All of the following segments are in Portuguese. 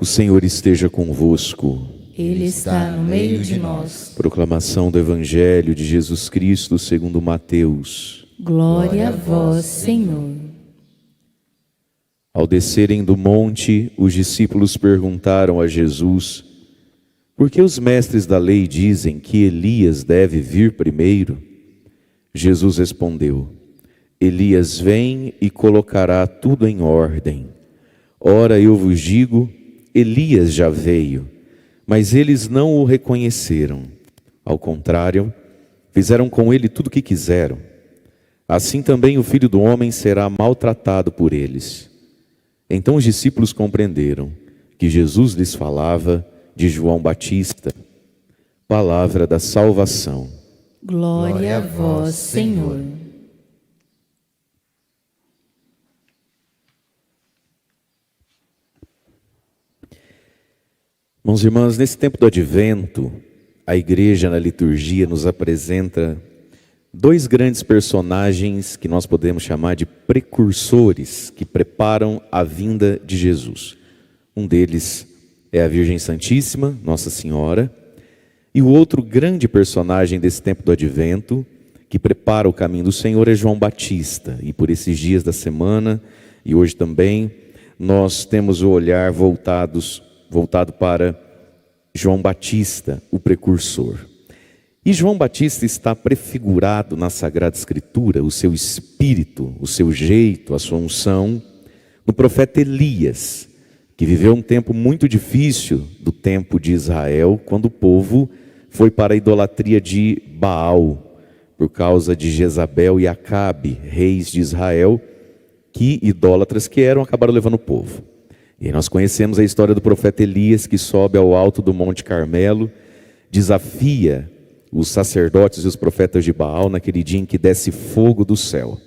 Senhor esteja convosco. Ele está no meio de nós. Proclamação do Evangelho de Jesus Cristo segundo Mateus. Glória a vós, Senhor. Ao descerem do monte, os discípulos perguntaram a Jesus: por que os mestres da lei dizem que Elias deve vir primeiro? Jesus respondeu: Elias vem e colocará tudo em ordem. Ora, eu vos digo, Elias já veio, mas eles não o reconheceram. Ao contrário, fizeram com ele tudo o que quiseram. Assim também o Filho do Homem será maltratado por eles. Então os discípulos compreenderam que Jesus lhes falava de João Batista. Palavra da salvação. Glória a vós, Senhor. Irmãos e irmãs, nesse tempo do Advento, a Igreja na liturgia nos apresenta dois grandes personagens que nós podemos chamar de precursores, que preparam a vinda de Jesus. Um deles é a Virgem Santíssima, Nossa Senhora, e o outro grande personagem desse tempo do Advento, que prepara o caminho do Senhor, é João Batista. E por esses dias da semana, e hoje também, nós temos o olhar voltado para João Batista, o precursor. E João Batista está prefigurado na Sagrada Escritura, o seu espírito, o seu jeito, a sua unção, no profeta Elias, que viveu um tempo muito difícil do tempo de Israel, quando o povo foi para a idolatria de Baal, por causa de Jezabel e Acabe, reis de Israel, que idólatras que eram, acabaram levando o povo. E nós conhecemos a história do profeta Elias, que sobe ao alto do Monte Carmelo, desafia os sacerdotes e os profetas de Baal naquele dia em que desce fogo do céu.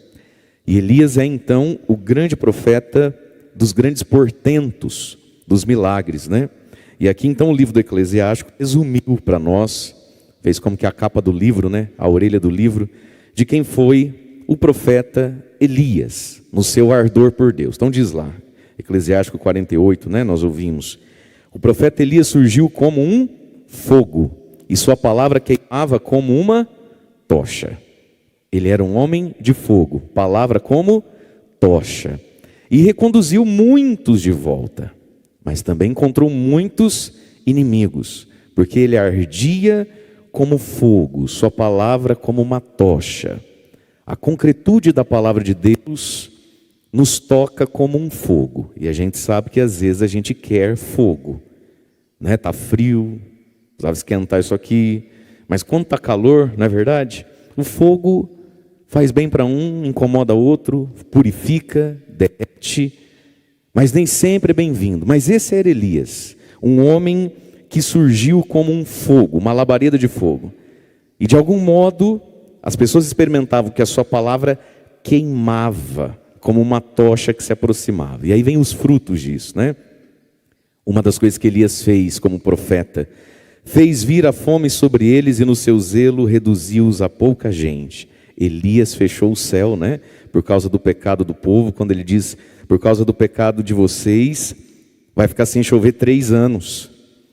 E Elias é então o grande profeta dos grandes portentos, dos milagres, né? E aqui então o livro do Eclesiástico resumiu para nós, fez como que a capa do livro, né? A orelha do livro, de quem foi o profeta Elias, no seu ardor por Deus. Então diz lá, Eclesiástico 48, né? Nós ouvimos. O profeta Elias surgiu como um fogo, e sua palavra queimava como uma tocha. Ele era um homem de fogo, palavra como tocha. E reconduziu muitos de volta, mas também encontrou muitos inimigos, porque ele ardia como fogo, sua palavra como uma tocha. A concretude da palavra de Deus nos toca como um fogo, e a gente sabe que às vezes a gente quer fogo, né? Tá frio, precisava esquentar isso aqui, mas quando tá calor, não é verdade? O fogo faz bem para um, incomoda outro, purifica, derrete, mas nem sempre é bem-vindo. Mas esse era Elias, um homem que surgiu como um fogo, uma labareda de fogo, e de algum modo as pessoas experimentavam que a sua palavra queimava, como uma tocha que se aproximava. E aí vem os frutos disso, né? Uma das coisas que Elias fez como profeta, fez vir a fome sobre eles e no seu zelo reduziu-os a pouca gente. Elias fechou o céu, né? Por causa do pecado do povo, quando ele diz, por causa do pecado de vocês, vai ficar sem chover 3 anos.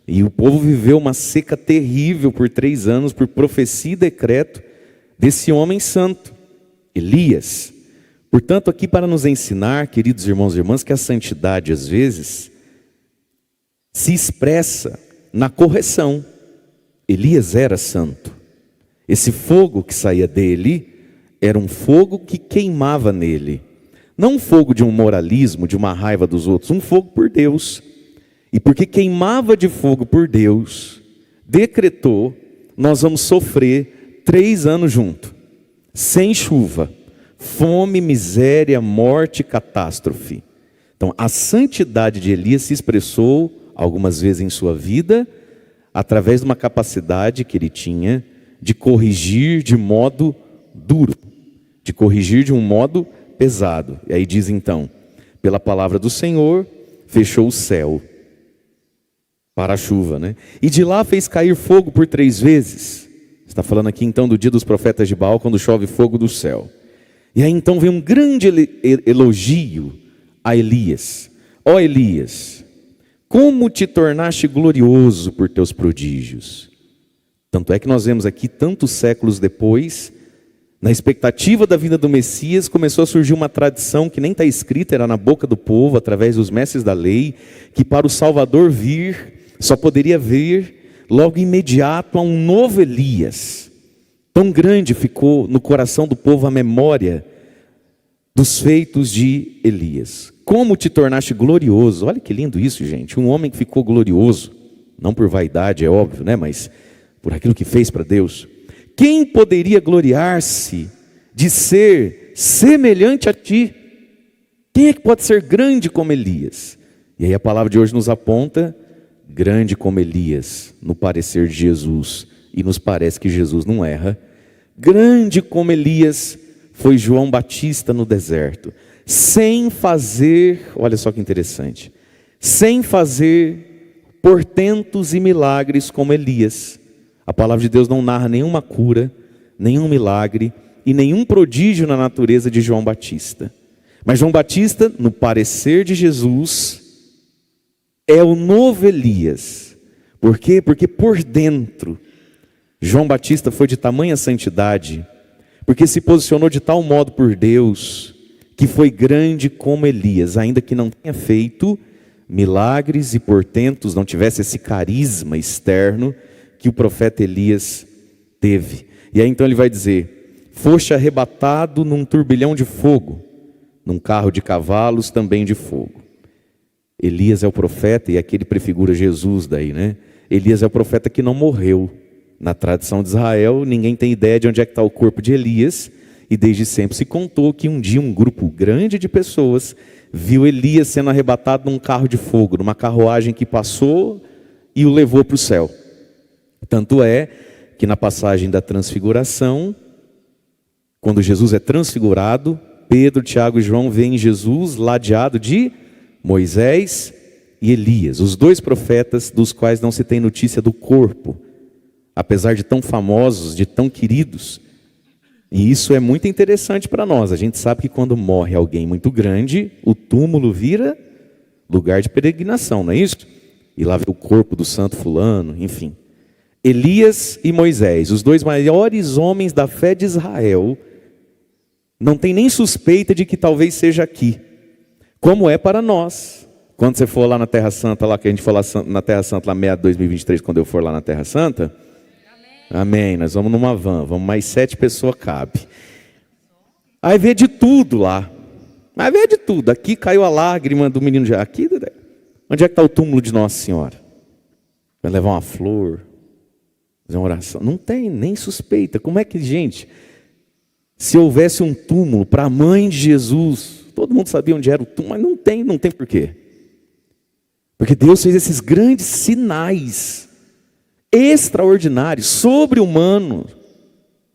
E o povo viveu uma seca terrível por 3 anos, por profecia e decreto desse homem santo, Elias. Portanto, aqui para nos ensinar, queridos irmãos e irmãs, que a santidade às vezes se expressa na correção. Elias era santo. Esse fogo que saía dele era um fogo que queimava nele. Não um fogo de um moralismo, de uma raiva dos outros, um fogo por Deus. E porque queimava de fogo por Deus, decretou, nós vamos sofrer 3 anos juntos, sem chuva. Fome, miséria, morte, catástrofe. Então, a santidade de Elias se expressou algumas vezes em sua vida, através de uma capacidade que ele tinha de corrigir de modo duro, de corrigir de um modo pesado. E aí diz então, pela palavra do Senhor, fechou o céu para a chuva, né? E de lá fez cair fogo por 3 vezes. Está falando aqui então do dia dos profetas de Baal, quando chove fogo do céu. E aí então vem um grande elogio a Elias. Ó Elias, como te tornaste glorioso por teus prodígios. Tanto é que nós vemos aqui, tantos séculos depois, na expectativa da vinda do Messias, começou a surgir uma tradição que nem está escrita, era na boca do povo, através dos mestres da lei, que para o Salvador vir, só poderia vir logo imediato a um novo Elias. Tão grande ficou no coração do povo a memória dos feitos de Elias. Como te tornaste glorioso. Olha que lindo isso, gente. Um homem que ficou glorioso, não por vaidade, é óbvio, né? Mas por aquilo que fez para Deus. Quem poderia gloriar-se de ser semelhante a ti? Quem é que pode ser grande como Elias? E aí a palavra de hoje nos aponta, grande como Elias, no parecer de Jesus. E nos parece que Jesus não erra. Grande como Elias foi João Batista no deserto, sem fazer, olha só que interessante, sem fazer portentos e milagres como Elias. A palavra de Deus não narra nenhuma cura, nenhum milagre e nenhum prodígio na natureza de João Batista. Mas João Batista, no parecer de Jesus, é o novo Elias. Por quê? Porque por dentro, João Batista foi de tamanha santidade, porque se posicionou de tal modo por Deus, que foi grande como Elias, ainda que não tenha feito milagres e portentos, não tivesse esse carisma externo que o profeta Elias teve. E aí então ele vai dizer, foste arrebatado num turbilhão de fogo, num carro de cavalos também de fogo. Elias é o profeta, e aqui ele prefigura Jesus daí, né? Elias é o profeta que não morreu. Na tradição de Israel, ninguém tem ideia de onde é que está o corpo de Elias, e desde sempre se contou que um dia um grupo grande de pessoas viu Elias sendo arrebatado num carro de fogo, numa carruagem que passou e o levou para o céu. Tanto é que na passagem da transfiguração, quando Jesus é transfigurado, Pedro, Tiago e João veem Jesus ladeado de Moisés e Elias, os dois profetas dos quais não se tem notícia do corpo, apesar de tão famosos, de tão queridos. E isso é muito interessante para nós. A gente sabe que quando morre alguém muito grande, o túmulo vira lugar de peregrinação, não é isso? E lá vê o corpo do santo fulano, enfim. Elias e Moisés, os dois maiores homens da fé de Israel, não tem nem suspeita de que talvez seja aqui, como é para nós. Quando você for lá na Terra Santa, lá que a gente for lá na Terra Santa, lá meia de 2023, quando eu for lá na Terra Santa, amém, nós vamos numa van, vamos mais 7 pessoas cabe. Aí vê de tudo lá, mas vê de tudo. Aqui caiu a lágrima do menino de aqui, onde é que está o túmulo de Nossa Senhora? Vai levar uma flor, fazer uma oração? Não tem nem suspeita. Como é que, gente, se houvesse um túmulo para a mãe de Jesus, todo mundo sabia onde era o túmulo, mas não tem porquê. Porque Deus fez esses grandes sinais extraordinários, sobre-humanos,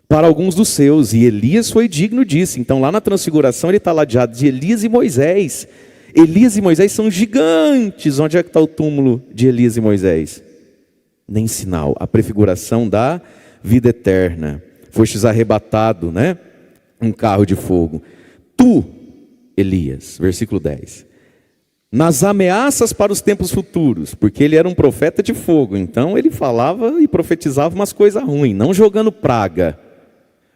para alguns dos seus, e Elias foi digno disso. Então lá na transfiguração ele está ladeado de Elias e Moisés. Elias e Moisés são gigantes. Onde é que está o túmulo de Elias e Moisés? Nem sinal. A prefiguração da vida eterna. Fostes arrebatado, né? Um carro de fogo. Tu, Elias, versículo 10. Nas ameaças para os tempos futuros, porque ele era um profeta de fogo, então ele falava e profetizava umas coisas ruins, não jogando praga,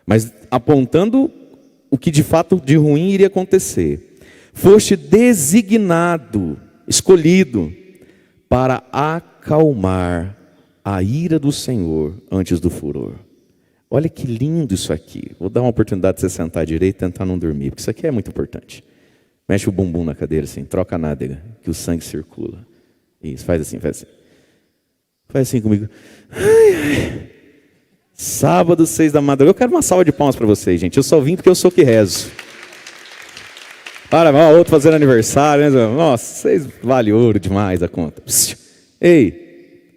mas apontando o que de fato de ruim iria acontecer. Foste designado, escolhido, para acalmar a ira do Senhor antes do furor. Olha que lindo isso aqui. Vou dar uma oportunidade de você sentar direito e tentar não dormir, porque isso aqui é muito importante. Mexe o bumbum na cadeira assim, troca a nádega, que o sangue circula. Isso, faz assim, faz assim. Faz assim comigo. Ai, ai. Sábado, 6 da madrugada. Eu quero uma salva de palmas para vocês, gente. Eu só vim porque eu sou que rezo. Para, outro fazendo aniversário, né? Nossa, vocês valem ouro demais a conta. Ei,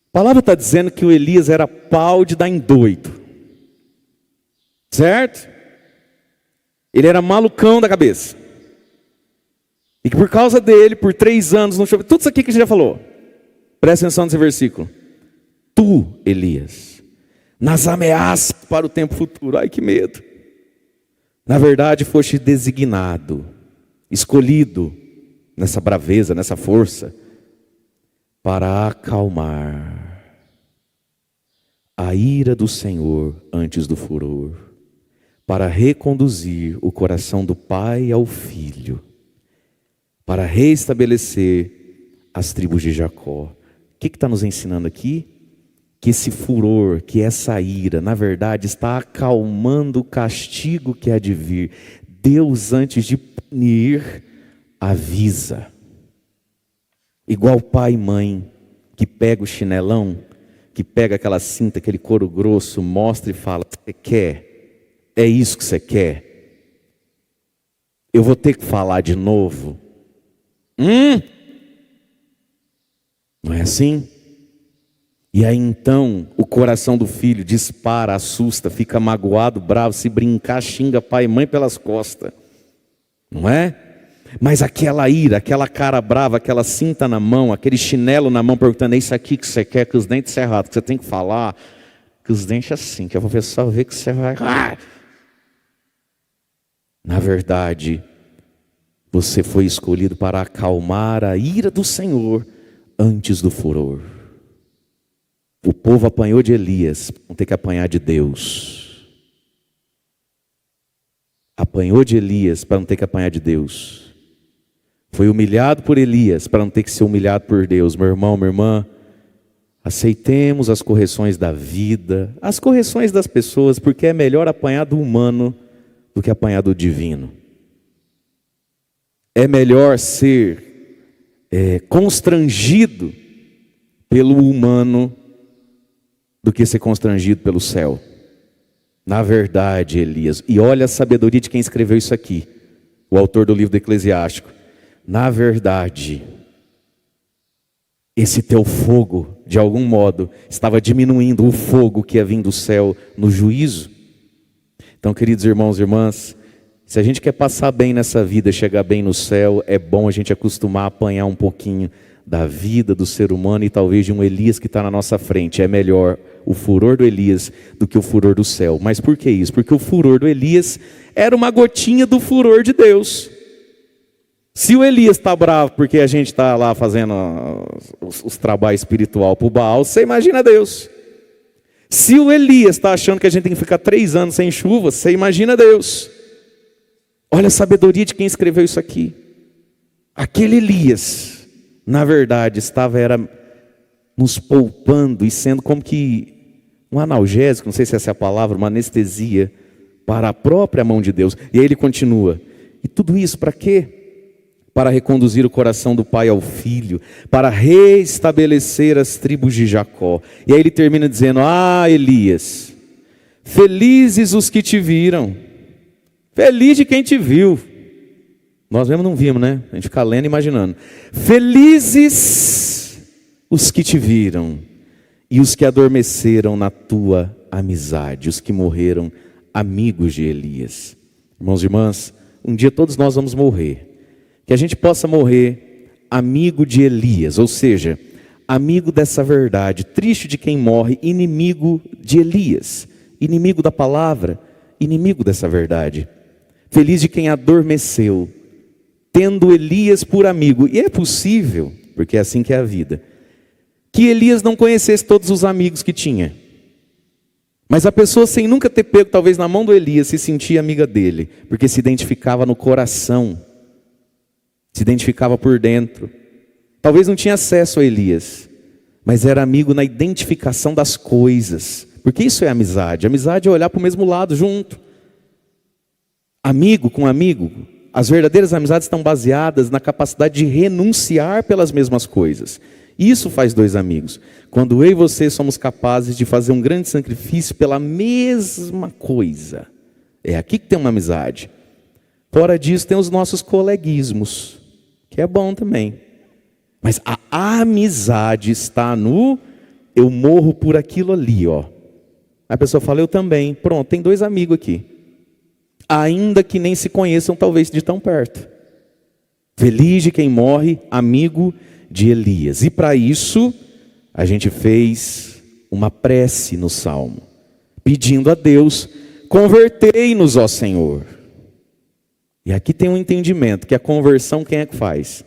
a palavra está dizendo que o Elias era pau de dar em doido. Certo? Ele era malucão da cabeça. E que por causa dele, por 3 anos, não choveu. Tudo isso aqui que a gente já falou. Presta atenção nesse versículo. Tu, Elias, nas ameaças para o tempo futuro. Ai, que medo. Na verdade, foste designado, escolhido, nessa braveza, nessa força, para acalmar a ira do Senhor antes do furor, para reconduzir o coração do pai ao filho, para restabelecer as tribos de Jacó. O que está nos ensinando aqui? Que esse furor, que essa ira, na verdade está acalmando o castigo que há de vir. Deus, antes de punir, avisa. Igual pai e mãe que pega o chinelão, que pega aquela cinta, aquele couro grosso, mostra e fala: você quer? É isso que você quer? Eu vou ter que falar de novo? Não é assim? E aí então o coração do filho dispara, assusta, fica magoado, bravo, se brincar, xinga pai e mãe pelas costas. Não é? Mas aquela ira, aquela cara brava, aquela cinta na mão, aquele chinelo na mão, perguntando: é isso aqui que você quer, que os dentes cerrados, que você tem que falar, que os dentes assim, que a professora vê que você vai... Na verdade, você foi escolhido para acalmar a ira do Senhor antes do furor. O povo apanhou de Elias, vão ter que apanhar de Deus. Apanhou de Elias para não ter que apanhar de Deus. Foi humilhado por Elias para não ter que ser humilhado por Deus. Meu irmão, minha irmã, aceitemos as correções da vida, as correções das pessoas, porque é melhor apanhar do humano do que apanhar do divino. É melhor ser constrangido pelo humano do que ser constrangido pelo céu. Na verdade, Elias, e olha a sabedoria de quem escreveu isso aqui, o autor do livro do Eclesiástico. Na verdade, esse teu fogo, de algum modo, estava diminuindo o fogo que ia vir do céu no juízo. Então, queridos irmãos e irmãs, se a gente quer passar bem nessa vida, chegar bem no céu, é bom a gente acostumar a apanhar um pouquinho da vida do ser humano e talvez de um Elias que está na nossa frente. É melhor o furor do Elias do que o furor do céu. Mas por que isso? Porque o furor do Elias era uma gotinha do furor de Deus. Se o Elias está bravo porque a gente está lá fazendo os trabalhos espiritual para o Baal, você imagina Deus. Se o Elias está achando que a gente tem que ficar 3 anos sem chuva, você imagina Deus. Olha a sabedoria de quem escreveu isso aqui. Aquele Elias, na verdade, era nos poupando e sendo como que um analgésico, não sei se essa é a palavra, uma anestesia para a própria mão de Deus. E aí ele continua. E tudo isso para quê? Para reconduzir o coração do pai ao filho, para restabelecer as tribos de Jacó. E aí ele termina dizendo: Elias, felizes os que te viram, feliz de quem te viu. Nós mesmo não vimos, né? A gente fica lendo e imaginando. Felizes os que te viram e os que adormeceram na tua amizade, os que morreram amigos de Elias. Irmãos e irmãs, um dia todos nós vamos morrer. Que a gente possa morrer amigo de Elias, ou seja, amigo dessa verdade, triste de quem morre, inimigo de Elias, inimigo da palavra, inimigo dessa verdade. Feliz de quem adormeceu, tendo Elias por amigo. E é possível, porque é assim que é a vida, que Elias não conhecesse todos os amigos que tinha. Mas a pessoa, sem nunca ter pego talvez na mão do Elias, se sentia amiga dele, porque se identificava no coração. Se identificava por dentro. Talvez não tinha acesso a Elias, mas era amigo na identificação das coisas. Porque isso é amizade. Amizade é olhar para o mesmo lado junto. Amigo com amigo. As verdadeiras amizades estão baseadas na capacidade de renunciar pelas mesmas coisas. Isso faz 2 amigos. Quando eu e você somos capazes de fazer um grande sacrifício pela mesma coisa. É aqui que tem uma amizade. Fora disso tem os nossos coleguismos, que é bom também. Mas a amizade está no eu morro por aquilo ali, ó. A pessoa fala, eu também. Pronto, tem 2 amigos aqui. Ainda que nem se conheçam, talvez de tão perto. Feliz de quem morre, amigo de Elias. E para isso, a gente fez uma prece no Salmo, pedindo a Deus, convertei-nos, ó Senhor. E aqui tem um entendimento, que a conversão quem é que faz?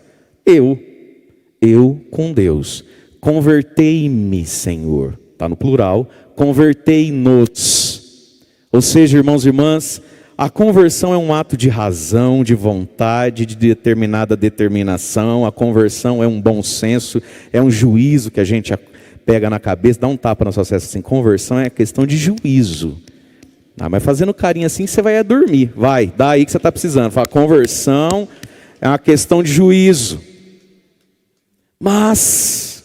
Eu com Deus. Convertei-me, Senhor. Está no plural. Convertei-nos. Ou seja, irmãos e irmãs, a conversão é um ato de razão, de vontade, de determinada determinação. A conversão é um bom senso, é um juízo que a gente pega na cabeça, dá um tapa na sua testa assim. Conversão é questão de juízo. Mas fazendo carinho assim, você vai dormir. Vai, dá aí que você está precisando. Fala, conversão é uma questão de juízo. Mas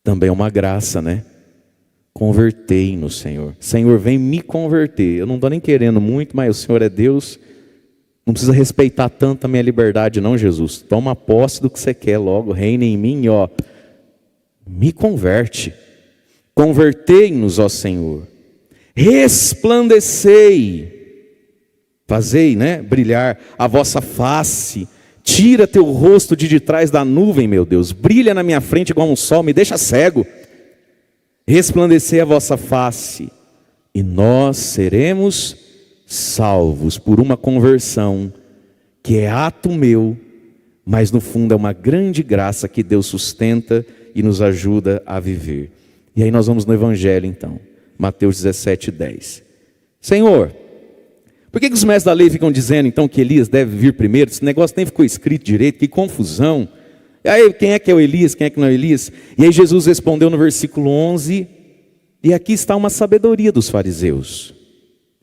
também é uma graça, né? Convertei no Senhor. Senhor, vem me converter. Eu não estou nem querendo muito, mas o Senhor é Deus. Não precisa respeitar tanto a minha liberdade não, Jesus. Toma posse do que você quer logo. Reina em mim, ó. Me converte. Convertei-nos, ó Senhor. Resplandecei. Fazei, né? Brilhar a vossa face. Tira teu rosto de trás da nuvem, meu Deus. Brilha na minha frente igual um sol. Me deixa cego. Resplandecei a vossa face, e nós seremos salvos por uma conversão, que é ato meu, mas no fundo é uma grande graça que Deus sustenta e nos ajuda a viver. E aí nós vamos no Evangelho então, Mateus 17:10. Senhor, por que os mestres da lei ficam dizendo então que Elias deve vir primeiro? Esse negócio nem ficou escrito direito, que confusão. E aí, quem é que é o Elias, quem é que não é o Elias? E aí Jesus respondeu no versículo 11, e aqui está uma sabedoria dos fariseus.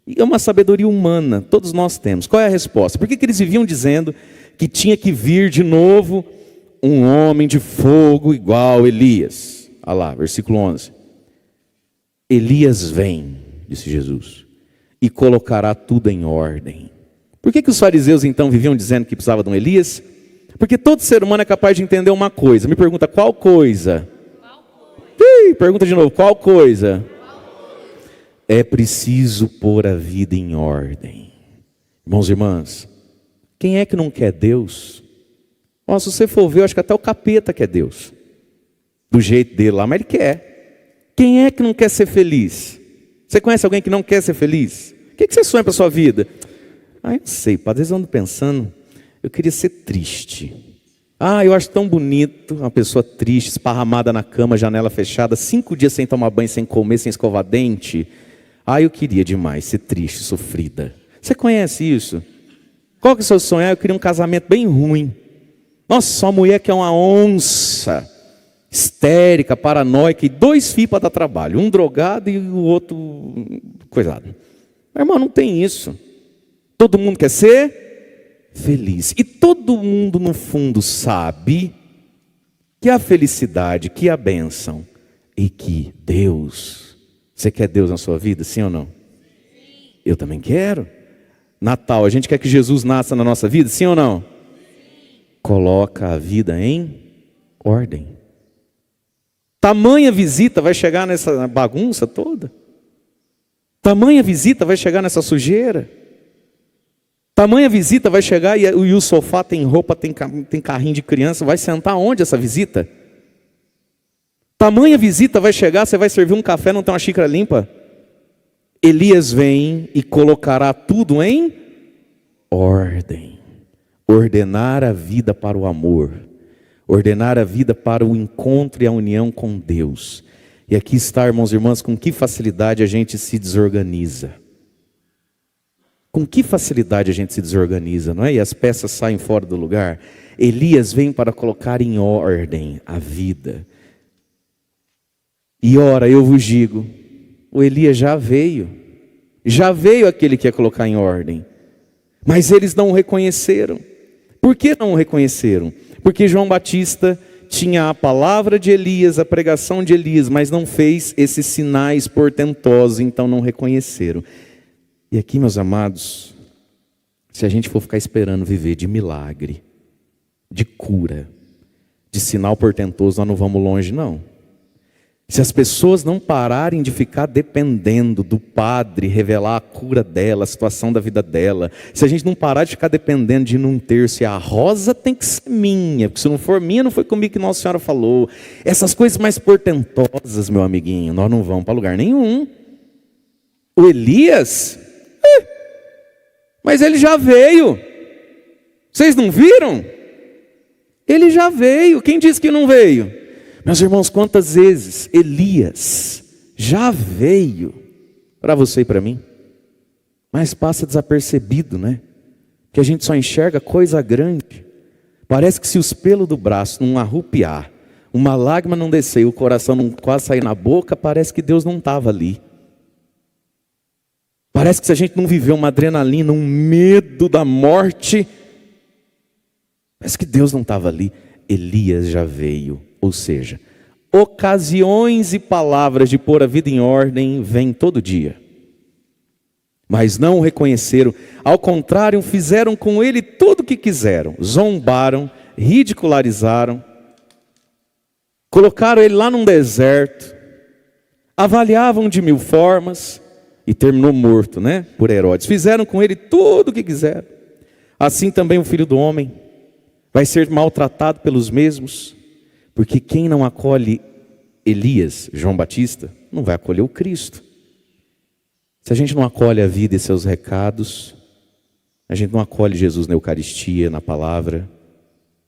E é uma sabedoria humana, todos nós temos. Qual é a resposta? Por que eles viviam dizendo que tinha que vir de novo um homem de fogo igual Elias? Olha lá, versículo 11. Elias vem, disse Jesus, e colocará tudo em ordem. Por que os fariseus então viviam dizendo que precisava de um Elias? Porque todo ser humano é capaz de entender uma coisa. Me pergunta, qual coisa? Pergunta de novo, qual coisa? É preciso pôr a vida em ordem. Irmãos e irmãs, quem é que não quer Deus? Se você for ver, eu acho que até o capeta quer Deus. Do jeito dele lá, mas ele quer. Quem é que não quer ser feliz? Você conhece alguém que não quer ser feliz? O que você sonha para a sua vida? Eu não sei, às vezes eu ando pensando... Eu queria ser triste. Eu acho tão bonito uma pessoa triste, esparramada na cama, janela fechada, 5 dias sem tomar banho, sem comer, sem escovar dente. Eu queria demais ser triste, sofrida. Você conhece isso? Qual que é o seu sonho? Eu queria um casamento bem ruim. Nossa, só uma mulher que é uma onça, histérica, paranoica, e 2 filhos para dar trabalho. Um drogado e o outro coisado. Meu irmão, não tem isso. Todo mundo quer ser feliz. E todo mundo no fundo sabe que a felicidade, que a bênção e que Deus, você quer Deus na sua vida, sim ou não? Sim. Eu também quero. Natal, a gente quer que Jesus nasça na nossa vida, sim ou não? Sim. Coloca a vida em ordem. Tamanha visita vai chegar nessa bagunça toda? Tamanha visita vai chegar nessa sujeira? Tamanha visita vai chegar e o sofá tem roupa, tem carrinho de criança, vai sentar onde essa visita? Tamanha visita vai chegar, você vai servir um café, não tem uma xícara limpa? Elias vem e colocará tudo em ordem. Ordenar a vida para o amor. Ordenar a vida para o encontro e a união com Deus. E aqui está, irmãos e irmãs, com que facilidade a gente se desorganiza. Com que facilidade a gente se desorganiza, não é? E as peças saem fora do lugar. Elias vem para colocar em ordem a vida. E ora, eu vos digo, o Elias já veio aquele que ia colocar em ordem. Mas eles não o reconheceram. Por que não o reconheceram? Porque João Batista tinha a palavra de Elias, a pregação de Elias, mas não fez esses sinais portentosos, então não reconheceram. E aqui, meus amados, se a gente for ficar esperando viver de milagre, de cura, de sinal portentoso, nós não vamos longe não. Se as pessoas não pararem de ficar dependendo do padre revelar a cura dela, a situação da vida dela, se a gente não parar de ficar dependendo de não ter, se a rosa tem que ser minha, porque se não for minha, não foi comigo que Nossa Senhora falou. Essas coisas mais portentosas, meu amiguinho, nós não vamos para lugar nenhum. O Elias... Mas ele já veio. Vocês não viram? Ele já veio. Quem disse que não veio? Meus irmãos, quantas vezes Elias já veio para você e para mim, mas passa desapercebido, né? Que a gente só enxerga coisa grande. Parece que se os pelos do braço não arrupiar, uma lágrima não descer, o coração não quase sair na boca, parece que Deus não estava ali. Parece que se a gente não viveu uma adrenalina, um medo da morte, parece que Deus não estava ali. Elias já veio, ou seja, ocasiões e palavras de pôr a vida em ordem vêm todo dia. Mas não o reconheceram, ao contrário, fizeram com ele tudo o que quiseram, zombaram, ridicularizaram, colocaram ele lá num deserto, avaliavam de 1000 formas e terminou morto, né, por Herodes. Fizeram com ele tudo o que quiseram. Assim também o Filho do Homem vai ser maltratado pelos mesmos, porque quem não acolhe Elias, João Batista, não vai acolher o Cristo. Se a gente não acolhe a vida e seus recados, a gente não acolhe Jesus na Eucaristia, na palavra,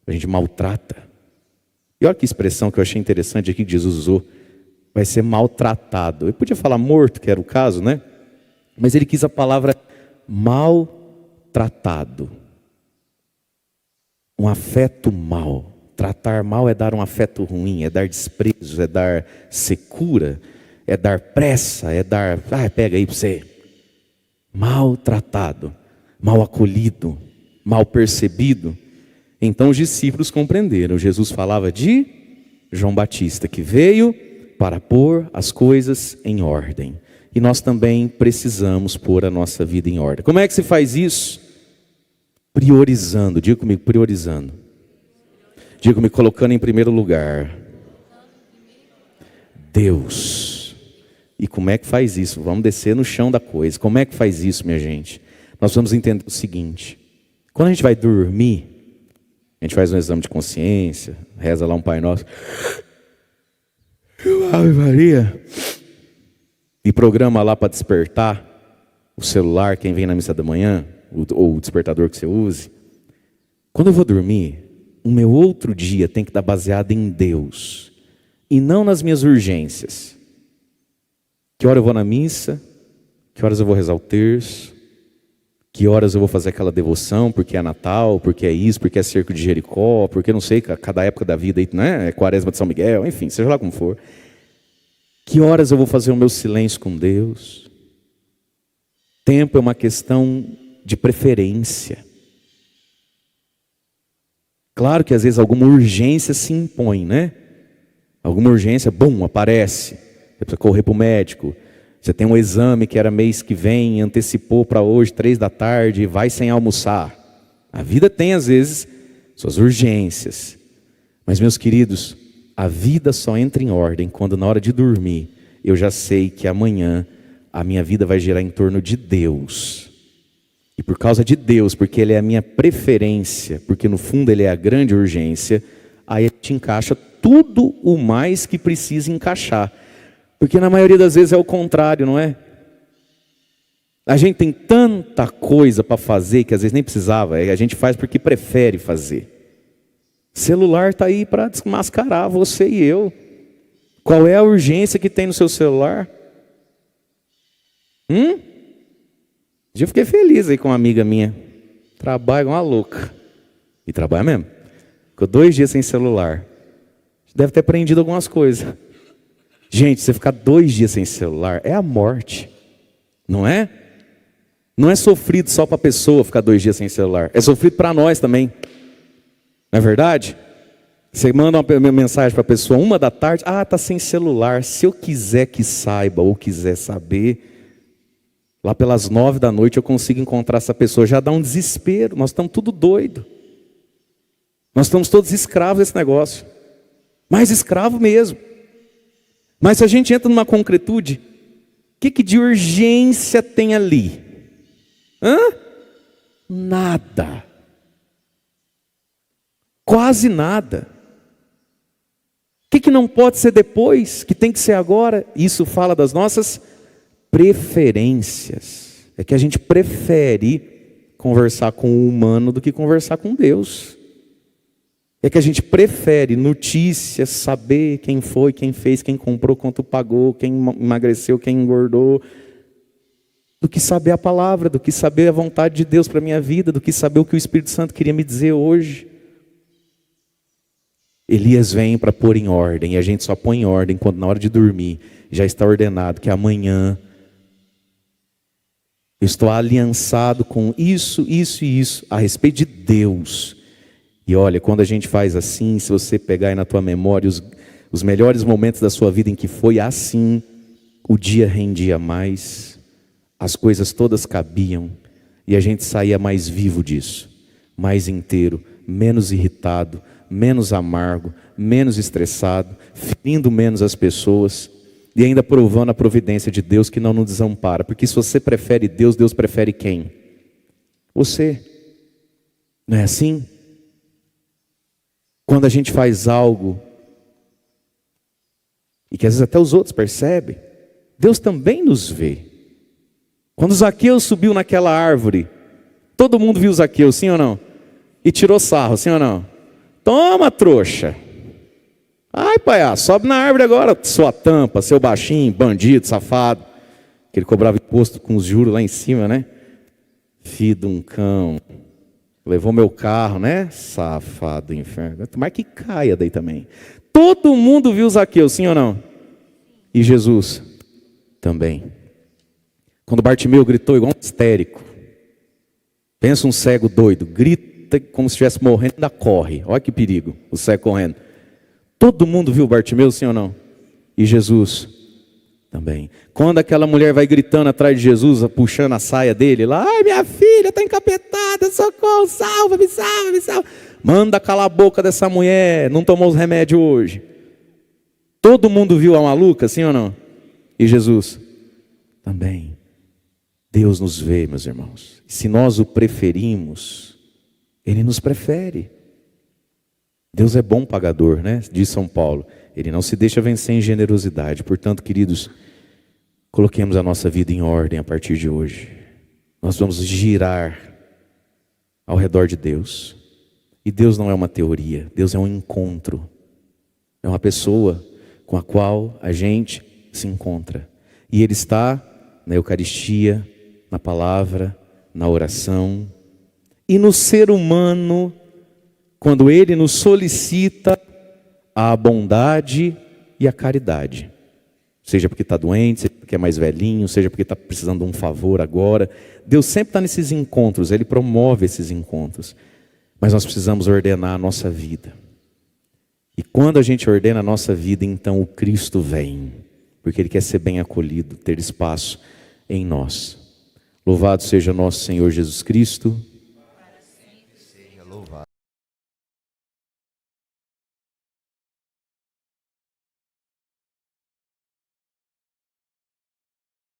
a gente maltrata. E olha que expressão que eu achei interessante aqui que Jesus usou, vai ser maltratado. Eu podia falar morto, que era o caso, né? Mas ele quis a palavra maltratado. Um afeto mal. Tratar mal é dar um afeto ruim, é dar desprezo, é dar secura, é dar pressa, é dar, pega aí para você. Maltratado, mal acolhido, mal percebido. Então os discípulos compreenderam. Jesus falava de João Batista, que veio para pôr as coisas em ordem. E nós também precisamos pôr a nossa vida em ordem. Como é que se faz isso? Priorizando, diga comigo, priorizando. Diga comigo, colocando em primeiro lugar Deus. E como é que faz isso? Vamos descer no chão da coisa. Como é que faz isso, minha gente? Nós vamos entender o seguinte. Quando a gente vai dormir, a gente faz um exame de consciência, reza lá um Pai Nosso. Ave Maria. E programa lá para despertar o celular, quem vem na missa da manhã, ou o despertador que você use. Quando eu vou dormir, o meu outro dia tem que estar baseado em Deus. E não nas minhas urgências. Que hora eu vou na missa? Que horas eu vou rezar o terço? Que horas eu vou fazer aquela devoção? Porque é Natal, porque é isso, porque é cerco de Jericó, porque não sei, cada época da vida aí, né? É Quaresma de São Miguel, enfim, seja lá como for. Que horas eu vou fazer o meu silêncio com Deus? Tempo é uma questão de preferência. Claro que às vezes alguma urgência se impõe, né? Alguma urgência, bum, aparece. Você precisa correr para o médico. Você tem um exame que era mês que vem, antecipou para hoje, 3 da tarde, vai sem almoçar. A vida tem às vezes suas urgências. Mas meus queridos, a vida só entra em ordem quando na hora de dormir, eu já sei que amanhã a minha vida vai girar em torno de Deus. E por causa de Deus, porque Ele é a minha preferência, porque no fundo Ele é a grande urgência, aí a gente encaixa tudo o mais que precisa encaixar. Porque na maioria das vezes é o contrário, não é? A gente tem tanta coisa para fazer que às vezes nem precisava, a gente faz porque prefere fazer. Celular está aí para desmascarar você e eu. Qual é a urgência que tem no seu celular? Eu fiquei feliz aí com uma amiga minha. Trabalha uma louca. E trabalha mesmo. Ficou 2 dias sem celular. Deve ter aprendido algumas coisas. Gente, você ficar 2 dias sem celular é a morte. Não é? Não é sofrido só para a pessoa ficar 2 dias sem celular. É sofrido para nós também. Não é verdade? Você manda uma mensagem para a pessoa 1 da tarde. Está sem celular. Se eu quiser que saiba ou quiser saber, lá pelas 9 da noite eu consigo encontrar essa pessoa. Já dá um desespero. Nós estamos tudo doido. Nós estamos todos escravos desse negócio. Mas escravo mesmo. Mas se a gente entra numa concretude, o que de urgência tem ali? Nada. Quase nada. O que não pode ser depois, que tem que ser agora? Isso fala das nossas preferências. É que a gente prefere conversar com o humano do que conversar com Deus. É que a gente prefere notícias, saber quem foi, quem fez, quem comprou, quanto pagou, quem emagreceu, quem engordou, do que saber a palavra, do que saber a vontade de Deus para a minha vida, do que saber o que o Espírito Santo queria me dizer hoje. Elias vem para pôr em ordem, e a gente só põe em ordem quando na hora de dormir já está ordenado que amanhã eu estou aliançado com isso, isso e isso a respeito de Deus. E olha, quando a gente faz assim, se você pegar aí na tua memória os melhores momentos da sua vida em que foi assim, o dia rendia mais, as coisas todas cabiam, e a gente saía mais vivo disso, mais inteiro, menos irritado, menos amargo, menos estressado, ferindo menos as pessoas, e ainda provando a providência de Deus que não nos desampara. Porque se você prefere Deus, Deus prefere quem? Você. Não é assim? Quando a gente faz algo, e que às vezes até os outros percebem, Deus também nos vê. Quando Zaqueu subiu naquela árvore, todo mundo viu Zaqueu, sim ou não? E tirou sarro, sim ou não? Toma, trouxa. Ai, palhaço, sobe na árvore agora, sua tampa, seu baixinho, bandido, safado. Que ele cobrava imposto com os juros lá em cima, né? Filho de um cão. Levou meu carro, né? Safado do inferno. Tomara que caia daí também. Todo mundo viu Zaqueu, sim ou não? E Jesus também. Quando Bartimeu gritou igual um histérico. Pensa um cego doido, grita como se estivesse morrendo, ainda corre. Olha que perigo, o cego correndo. Todo mundo viu Bartimeu, sim ou não? E Jesus também. Quando aquela mulher vai gritando atrás de Jesus, puxando a saia dele, lá, ai, minha filha está encapetada, socorro, salva-me, salva-me, salva. Manda calar a boca dessa mulher, não tomou os remédios hoje. Todo mundo viu a maluca, sim ou não? E Jesus também. Deus nos vê, meus irmãos. Se nós o preferimos, Ele nos prefere. Deus é bom pagador, né? Diz São Paulo. Ele não se deixa vencer em generosidade. Portanto, queridos, coloquemos a nossa vida em ordem a partir de hoje. Nós vamos girar ao redor de Deus. E Deus não é uma teoria, Deus é um encontro. É uma pessoa com a qual a gente se encontra. E Ele está na Eucaristia, na palavra, na oração. E no ser humano, quando Ele nos solicita a bondade e a caridade. Seja porque está doente, seja porque é mais velhinho, seja porque está precisando de um favor agora. Deus sempre está nesses encontros, Ele promove esses encontros. Mas nós precisamos ordenar a nossa vida. E quando a gente ordena a nossa vida, então o Cristo vem. Porque Ele quer ser bem acolhido, ter espaço em nós. Louvado seja nosso Senhor Jesus Cristo.